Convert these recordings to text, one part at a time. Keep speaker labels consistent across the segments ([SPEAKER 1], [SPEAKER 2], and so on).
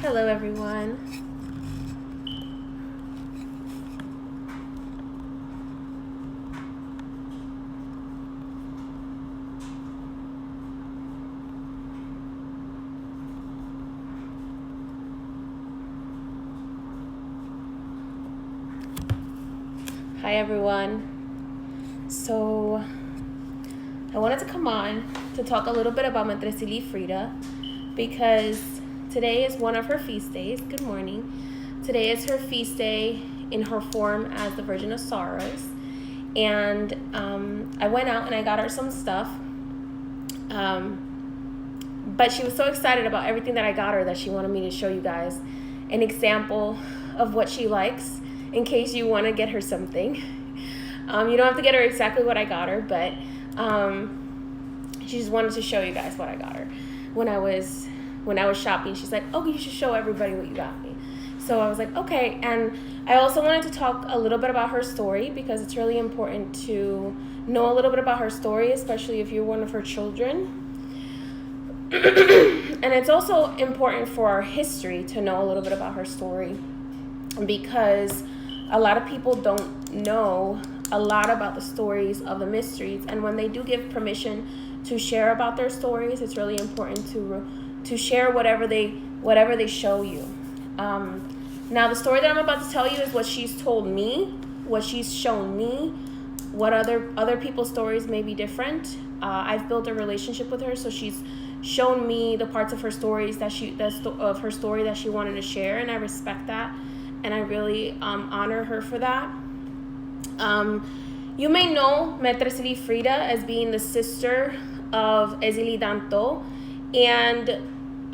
[SPEAKER 1] Hello, everyone. Hi, everyone. So, I wanted to come on to talk a little bit about Metresili Freda because today is one of her feast days. Good morning. Today is her feast day in her form as the Virgin of Sorrows. And I went out and I got her some stuff. But she was so excited about everything that I got her that she wanted me to show you guys an example of what she likes in case you want to get her something. You don't have to get her exactly what I got her, but she just wanted to show you guys what I got her. When I was shopping, she's like, oh, you should show everybody what you got me. So I was like, okay. And I also wanted to talk a little bit about her story because it's really important to know a little bit about her story, especially if you're one of her children. And it's also important for our history to know a little bit about her story because a lot of people don't know a lot about the stories of the mysteries, and when they do give permission to share about their stories, it's really important to share whatever they show you. Now, the story that I'm about to tell you is what she's told me, what she's shown me. What other people's stories may be different. I've built a relationship with her, so she's shown me the parts of her stories that she wanted to share, and I respect that, and I really honor her for that. You may know Metresili Freda as being the sister of Ezili Danto, and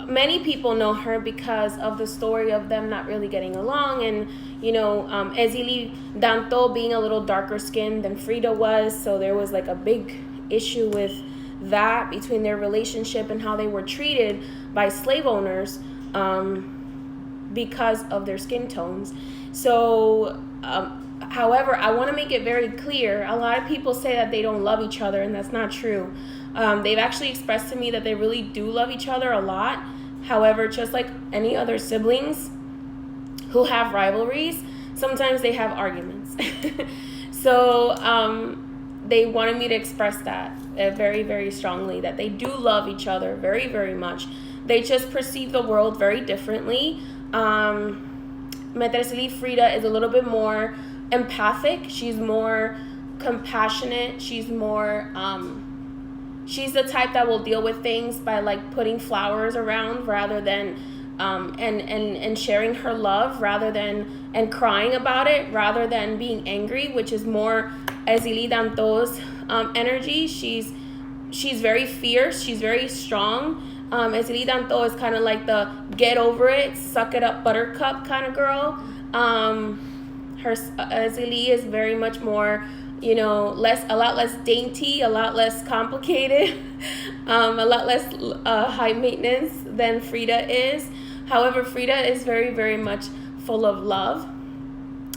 [SPEAKER 1] many people know her because of the story of them not really getting along, and Ezili Danto being a little darker skinned than Frieda was, so there was like a big issue with that between their relationship and how they were treated by slave owners because of their skin tones. So however, I want to make it very clear, a lot of people say that they don't love each other, and that's not true. They've actually expressed to me that they really do love each other a lot. However, just like any other siblings who have rivalries, sometimes they have arguments. So they wanted me to express that very, very strongly, that they do love each other very, very much. They just perceive the world very differently. Metresili Freda is a little bit more empathic. She's more compassionate. She's more she's the type that will deal with things by like putting flowers around rather than and sharing her love rather than and crying about it rather than being angry, which is more Ezili Danto's energy. She's very fierce. She's very strong. Ezili Danto is kind of like the get over it, suck it up, buttercup kind of girl. Ezili is very much more, a lot less dainty, a lot less complicated, a lot less high maintenance than Frieda is. However, Frieda is very, very much full of love,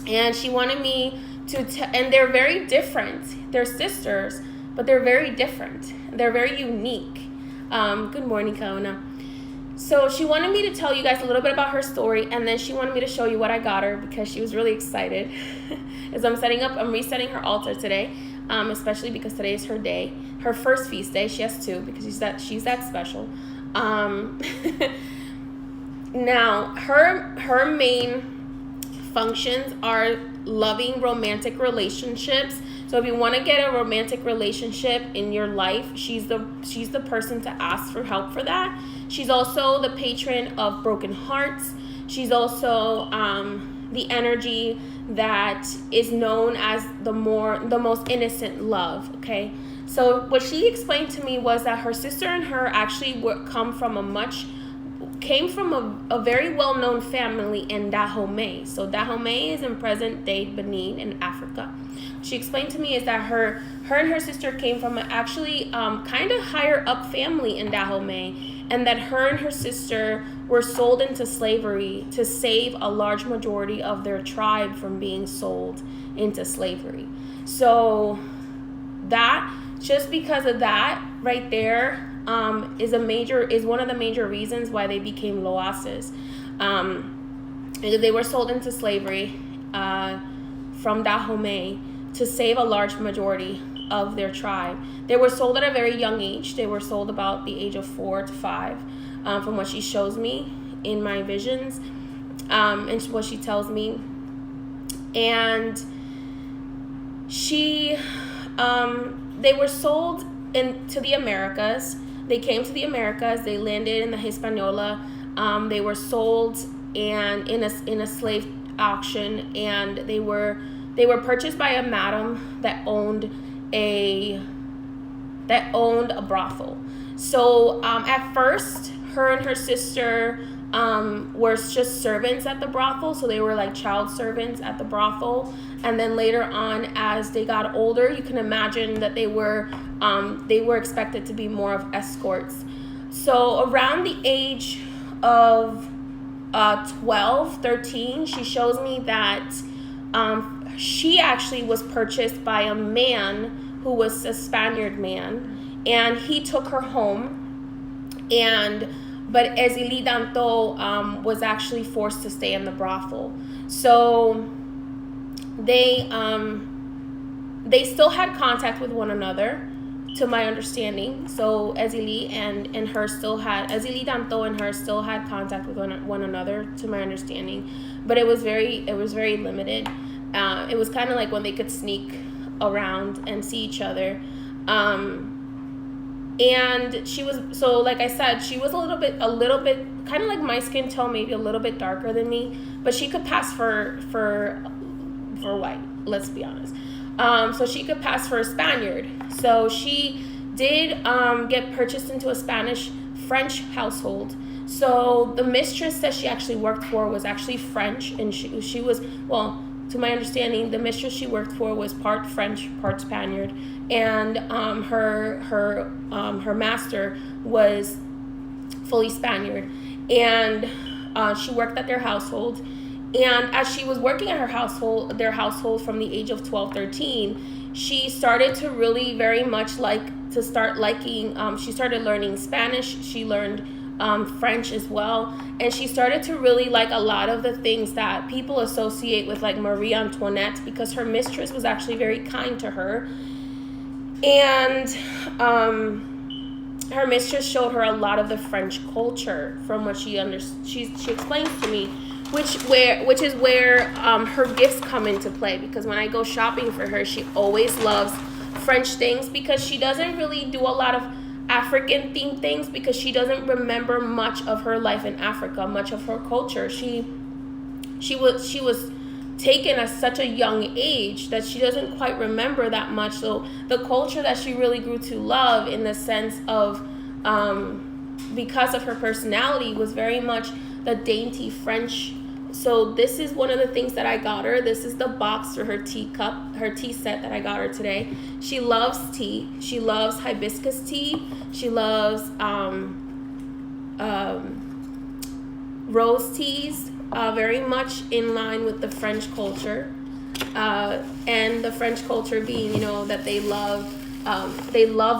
[SPEAKER 1] and she wanted me to and they're very different. They're sisters, but they're very different. They're very unique. Good morning, Kaona. So she wanted me to tell you guys a little bit about her story, and then she wanted me to show you what I got her because she was really excited. As I'm resetting her altar today, especially because today is her day, her first feast day. She has two because she's that special. Now, her main functions are loving romantic relationships. So if you want to get a romantic relationship in your life, she's the person to ask for help for that. She's also the patron of broken hearts. She's also the energy that is known as the most innocent love. Okay, so what she explained to me was that her sister and her actually came from a very well-known family in Dahomey. So Dahomey is in present-day Benin in Africa. She explained to me is that her and her sister came from an actually kind of higher up family in Dahomey, and that her and her sister were sold into slavery to save a large majority of their tribe from being sold into slavery. So that, just because of that right there, is one of the major reasons why they became loases. They were sold into slavery from Dahomey to save a large majority of their tribe. They were sold at a very young age. They were sold about the age of 4 to 5, from what she shows me in my visions, and what she tells me. And they were sold into the Americas. They came to the Americas. They landed in the Hispaniola. They were sold and in a slave auction, and they were purchased by a madam that owned a brothel. So at first, her and her sister were just servants at the brothel, so they were like child servants at the brothel. And then later on, as they got older, you can imagine that they were expected to be more of escorts. So around the age of 12, 13, she shows me that she actually was purchased by a man who was a Spaniard man, and he took her home. But Ezili Danto was actually forced to stay in the brothel. So they still had contact with one another, to my understanding. So Ezili Ezili Danto and her still had contact with one another, to my understanding. But it was very limited. It was kind of like when they could sneak around and see each other. And she was, so like I said, she was a little bit kind of like my skin tone, maybe a little bit darker than me, but she could pass for white, let's be honest. So she could pass for a Spaniard. So she did get purchased into a Spanish-French household. So the mistress that she actually worked for was actually French, and she was, well, to my understanding, the mistress she worked for was part French, part Spaniard, and her master was fully Spaniard, and she worked at their household. And as she was working at their household from the age of 12, 13, she started to really very much she started learning Spanish. She learned French as well, and she started to really like a lot of the things that people associate with like Marie Antoinette, because her mistress was actually very kind to her, and her mistress showed her a lot of the French culture, from what she explains to me, which is where her gifts come into play, because when I go shopping for her, she always loves French things, because she doesn't really do a lot of African themed things, because she doesn't remember much of her life in Africa, much of her culture. She was taken at such a young age that she doesn't quite remember that much. So the culture that she really grew to love, in the sense of because of her personality, was very much the dainty French. So this is one of the things that I got her. This is the box for her tea set that I got her today. She loves tea. She loves hibiscus tea. She loves rose teas, very much in line with the French culture. And the French culture being, that they love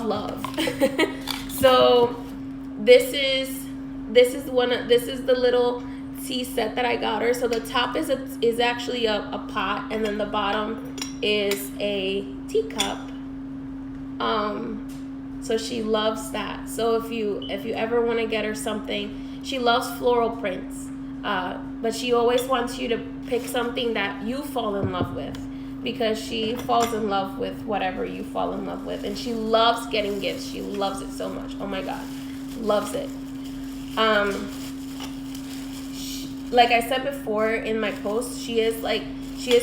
[SPEAKER 1] love. So this is the little tea set that I got her. So the top is actually a pot, and then the bottom is a teacup. So she loves that. So if you ever want to get her something, she loves floral prints, but she always wants you to pick something that you fall in love with, because she falls in love with whatever you fall in love with, and she loves getting gifts. She loves it so much. Oh my God, loves it. Like I said before in my post, she is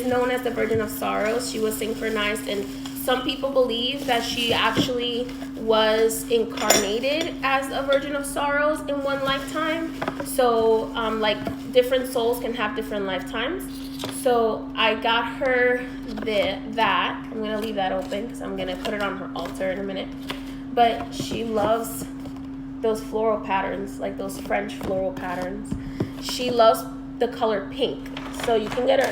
[SPEAKER 1] known as the Virgin of Sorrows. She was synchronized, and some people believe that she actually was incarnated as a Virgin of Sorrows in one lifetime. So like different souls can have different lifetimes. So I got her that. I'm going to leave that open because I'm going to put it on her altar in a minute. But she loves those floral patterns, like those French floral patterns. She loves the color pink. So you can get her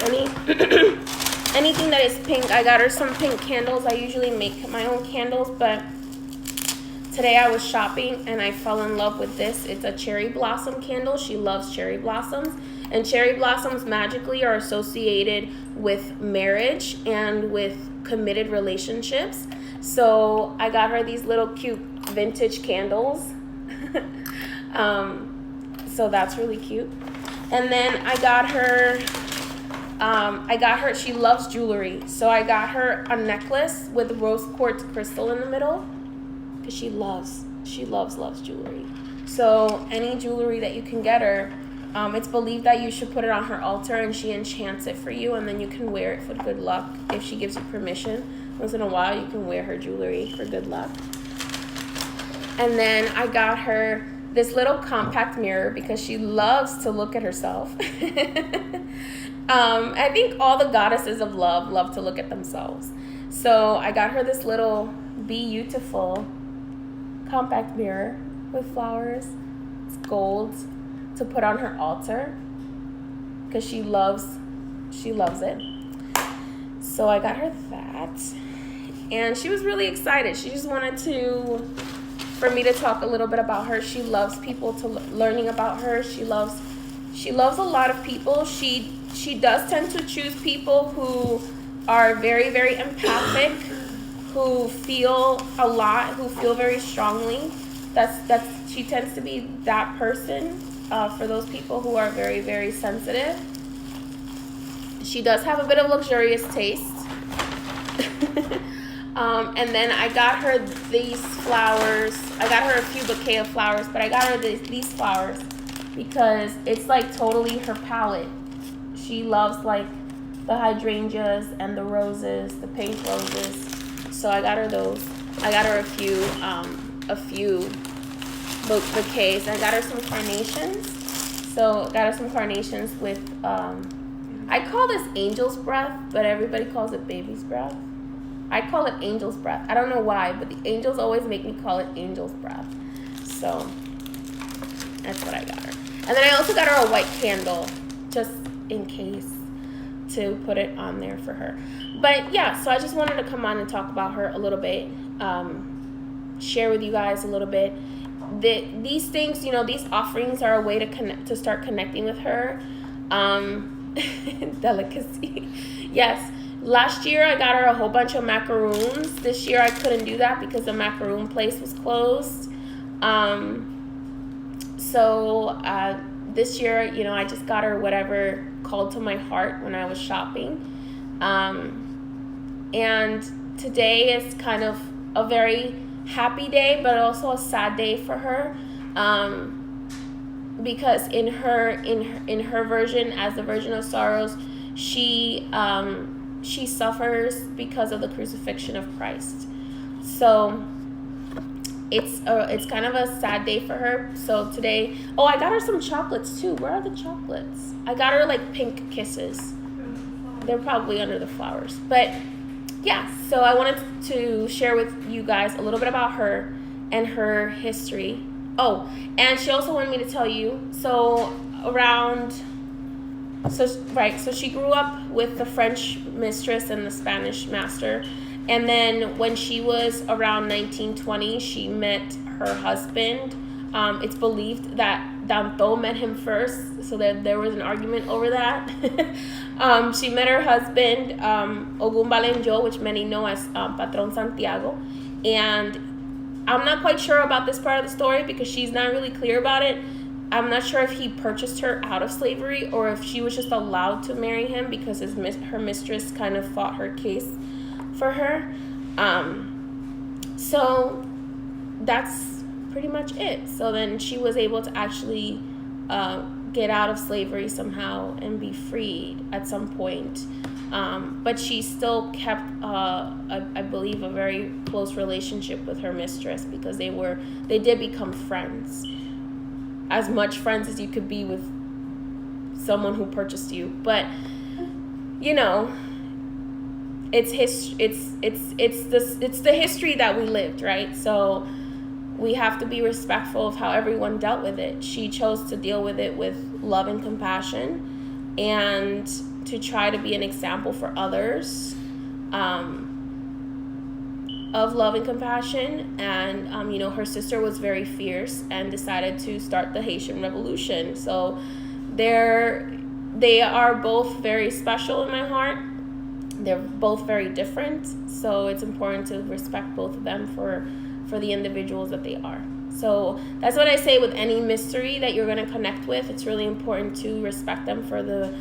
[SPEAKER 1] anything that is pink. I got her some pink candles. I usually make my own candles, but today I was shopping and I fell in love with this. It's a cherry blossom candle. She loves cherry blossoms. And cherry blossoms magically are associated with marriage and with committed relationships. So I got her these little cute vintage candles. So that's really cute. And then I got her, she loves jewelry. So I got her a necklace with rose quartz crystal in the middle. Because she loves jewelry. So any jewelry that you can get her, it's believed that you should put it on her altar and she enchants it for you, and then you can wear it for good luck if she gives you permission. Once in a while you can wear her jewelry for good luck. And then I got her this little compact mirror because she loves to look at herself. I think all the goddesses of love to look at themselves. So I got her this little beautiful compact mirror with flowers. It's gold, to put on her altar because she loves it. So I got her that, and she was really excited. She just wanted for me to talk a little bit about her. She loves people learning about her. She loves a lot of people. She does tend to choose people who are very, very empathic, who feel a lot, who feel very strongly. She tends to be that person for those people who are very, very sensitive. She does have a bit of luxurious taste. And then I got her these flowers. I got her a few bouquet of flowers, but I got her these flowers because it's like totally her palette. She loves like the hydrangeas and the roses, the pink roses. So I got her those. I got her a few bouquets. I got her some carnations. So I got her some carnations with, I call this angel's breath, but everybody calls it baby's breath. I call it angel's breath. I don't know why, but the angels always make me call it angel's breath. So that's what I got her. And then I also got her a white candle, just in case, to put it on there for her. But yeah, so I just wanted to come on and talk about her a little bit, share with you guys a little bit. These things, these offerings are a way to start connecting with her. Delicacy. Yes. Last year I got her a whole bunch of macaroons. This year I couldn't do that because the macaroon place was closed. So this year, I just got her whatever called to my heart when I was shopping. And today is kind of a very happy day, but also a sad day for her. Because in her version, as the Virgin of Sorrows, she suffers because of the crucifixion of Christ. So it's kind of a sad day for her. So today, I got her some chocolates too. Where are the chocolates? I got her like pink kisses. They're probably under the flowers. But yeah, so I wanted to share with you guys a little bit about her and her history. Oh, and she also wanted me to tell you, so she grew up with the French mistress and the Spanish master. And then when she was around 1920, she met her husband. It's believed that Danto met him first, so that there was an argument over that. She met her husband, Ogun Balenjo, which many know as Patron Santiago. And I'm not quite sure about this part of the story because she's not really clear about it. I'm not sure if he purchased her out of slavery or if she was just allowed to marry him because her mistress kind of fought her case for her. So that's pretty much it. So then she was able to actually get out of slavery somehow and be freed at some point. But she still kept, I believe, a very close relationship with her mistress because they did become friends. As much friends as you could be with someone who purchased you. But, it's the history that we lived, right? So we have to be respectful of how everyone dealt with it. She chose to deal with it with love and compassion and to try to be an example for others. of love and compassion, and her sister was very fierce and decided to start the Haitian Revolution. So they are both very special in my heart. They're both very different, so it's important to respect both of them for the individuals that they are. So that's what I say with any mystery that you're going to connect with. It's really important to respect them for the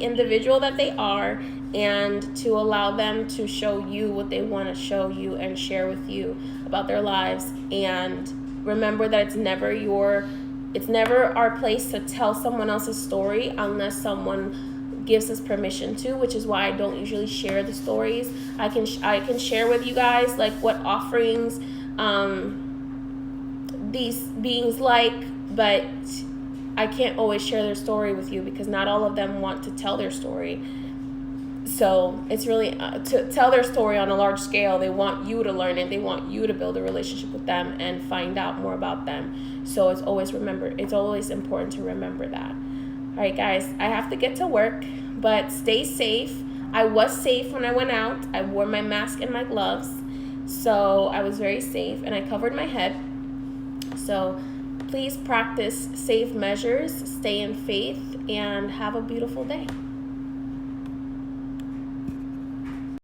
[SPEAKER 1] individual that they are, and to allow them to show you what they want to show you and share with you about their lives. And remember that it's never our place to tell someone else's story unless someone gives us permission to, which is why I don't usually share the stories. I can share with you guys like what offerings these beings like, but I can't always share their story with you because not all of them want to tell their story. So it's really to tell their story on a large scale. They want you to learn it. They want you to build a relationship with them and find out more about them. So it's always important to remember that. All right, guys, I have to get to work, but stay safe. I was safe when I went out. I wore my mask and my gloves, so I was very safe, and I covered my head. So please practice safe measures, stay in faith, and have a beautiful day.